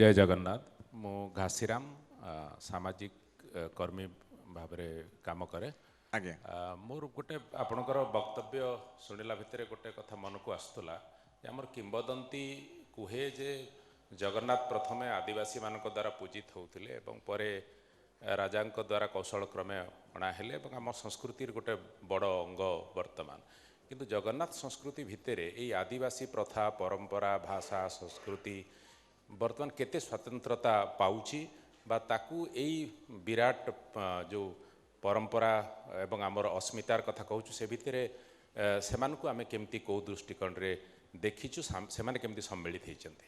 जय जगन्नाथ मु घासीराम सामाजिक कर्मी भाव काम करे आगे मोर गोटे आपणकर वक्तव्य शुणिला भितर गोटे कथा मन को आसुला आमर किंबदंती कुहे जे जगन्नाथ प्रथमे आदिवासी मान द्वारा पूजित होते परे राजा द्वारा कौशल क्रमे अणाहेले आम संस्कृति गोटे बड़ अंग वर्तमान किंतु जगन्नाथ संस्कृति भितर यही आदिवासी प्रथा परंपरा भाषा संस्कृति वर्तमान केते स्वतंत्रता पाउची बा ताकू एई विराट जो परंपरा एवं आमर अस्मितार कथा कहूँ से भितर सेमानकु आमे केमती को दृष्टिकोण रे देखिछु सेमाने केमती सम्मिलित होइचंती.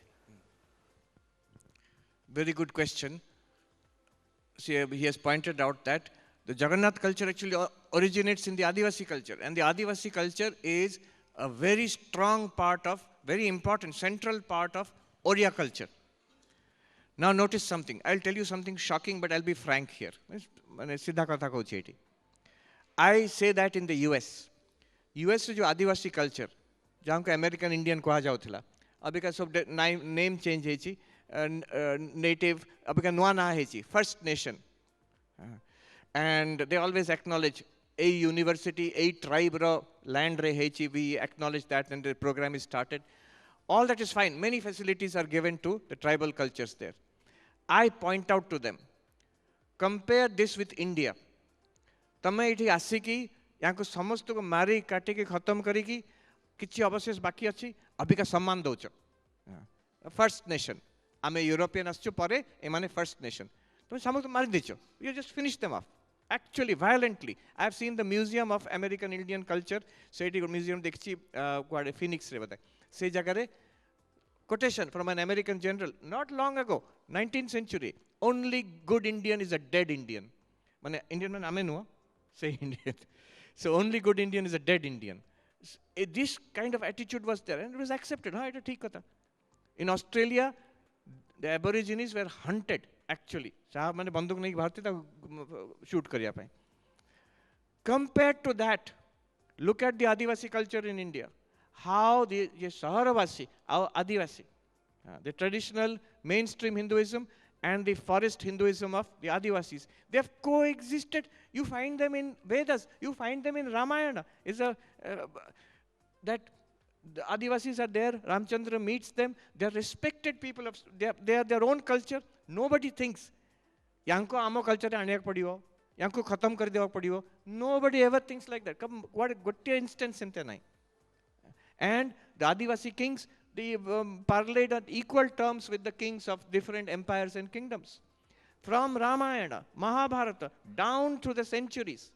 Very good question. See, he has pointed out that the Jagannath culture actually originates in the Adivasi culture, and the Adivasi culture is a very strong part of, very important, central part of Odia culture. Now notice something. I'll tell you something shocking, but I'll be frank here. I say that in the US is जो आदिवासी culture, जहाँ को American Indian कहा जाऊँ अभी का सब name change है ची native अभी का नुआ ना है ची First Nation, and they always acknowledge a university, a tribe ro land re है ची, we acknowledge that, and the program is started. All that is fine. Many facilities are given to the tribal cultures there. I point out to them, compare this with India. तमें इठी आसिकी यहाँ को समस्त को मारी काटी के खत्म करी की किसी अवशेष बाकी अच्छी अभी का सम्मान दो चो. First nation. आमे यूरोपियन आसचो परे एमाने first nation. तुम्हें समस्त मारी दीचो. You just finish them off. Actually, violently. I have seen the Museum of American Indian Culture. State museum देखी कुआडे Phoenix रे बताए. से जगह रे quotation from an American general not long ago, 19th century. Only good Indian is a dead Indian. माने Indian man आमे नुआ say Indian. So only good Indian is a dead Indian. This kind of attitude was there, and it was accepted. हाँ इटा ठीक कथा. In Australia, the Aborigines were hunted actually. साहब मैंने बंदूक नहीं भारती था shoot करिया पाए. Compared to that, look at the Adivasi culture in India. How the Saharavasi, our Adivasi, the traditional mainstream Hinduism and the forest Hinduism of the Adivasis, they have coexisted. You find them in Vedas, you find them in Ramayana. That the Adivasis are there, Ramchandra meets them, they are respected people, they are their own culture. Nobody thinks, yanko amo culture anek padiyo, yanko khatam kar dewa padiyo. Nobody ever thinks like that. What a good instance in Tenai. And the Adivasi kings, they parlayed on equal terms with the kings of different empires and kingdoms. From Ramayana, Mahabharata, down through the centuries,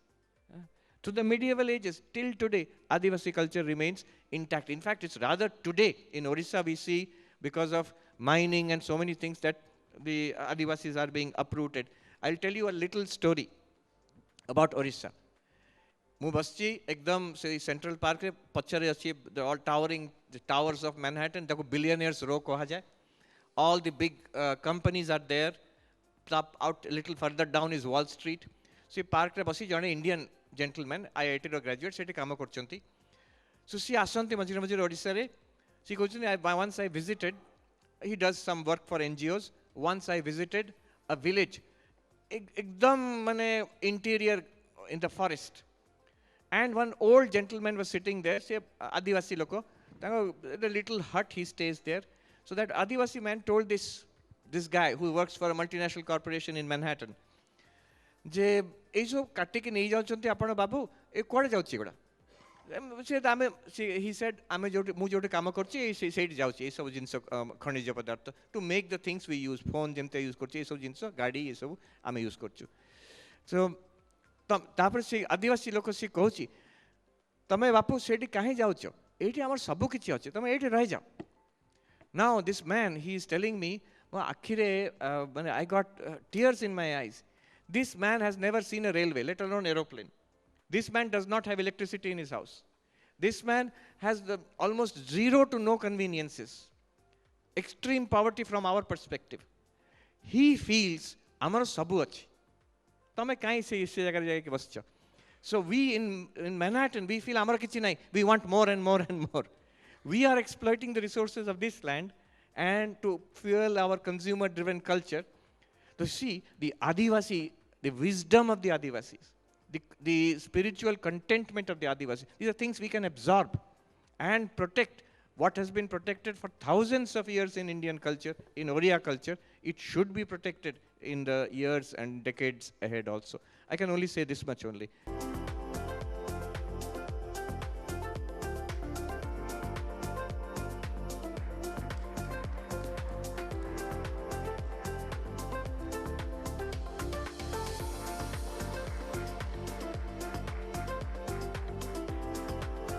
to the medieval ages, till today, Adivasi culture remains intact. In fact, it's rather today in Odisha we see, because of mining and so many things, that the Adivasis are being uprooted. I'll tell you a little story about Odisha. ମୁଁ बसची एकदम से central park रे पछरे अछि all towering the towers of Manhattan ताको billionaires रो कहा जाए. All the big companies are there. Out a little further down is Wall Street. So park रे बसी जने इंडियन जेंटलमैन IIT रो ग्रेजुएट सेठी काम करचंती. So सी आसंती मझिरे मझिरे ओडिसा रे सी कहउछनी once I visited, he does some work for NGOs. Once I visited a village एकदम माने interior in the forest. And one old gentleman was sitting there, say Adivasi loko, the little hut he stays there. So that Adivasi man told this guy who works for a multinational corporation in Manhattan, जे ये जो काटे के नहीं जाओ चंते अपना बाबू ये कौन जाओ चिगड़ा. He said आमे जो मुझे काम करची ये सेठ जाओ ची ये सब जिन्स खनिज पदार्थ to make the things we use, phone जमते use करची ये सब जिन्स गाड़ी ये सब आमे use करचु. So तापर से आदिवासी लोक से कहूची तमे बापू सेठी काहे जाउचो एठी हमर सबु किछि अछि तमे एठी रहि जाओ. Now this man, he is telling me आखिरे I got tears in my eyes. This man has never seen a railway, let alone aeroplane. This man does not have electricity in his house. This man has almost zero to no conveniences. Extreme poverty from our perspective. He feels amar sabu अछि तमे काई से इस जगह जाके बसचो. So we in Manhattan, we feel amar kichi nahi. We want more and more and more. We are exploiting the resources of this land, and to fuel our consumer-driven culture, to see the Adivasi, the wisdom of the Adivasis, the spiritual contentment of the Adivasis. These are things we can absorb and protect. What has been protected for thousands of years in Indian culture, in Odia culture, it should be protected in the years and decades ahead also. I can only say this much only.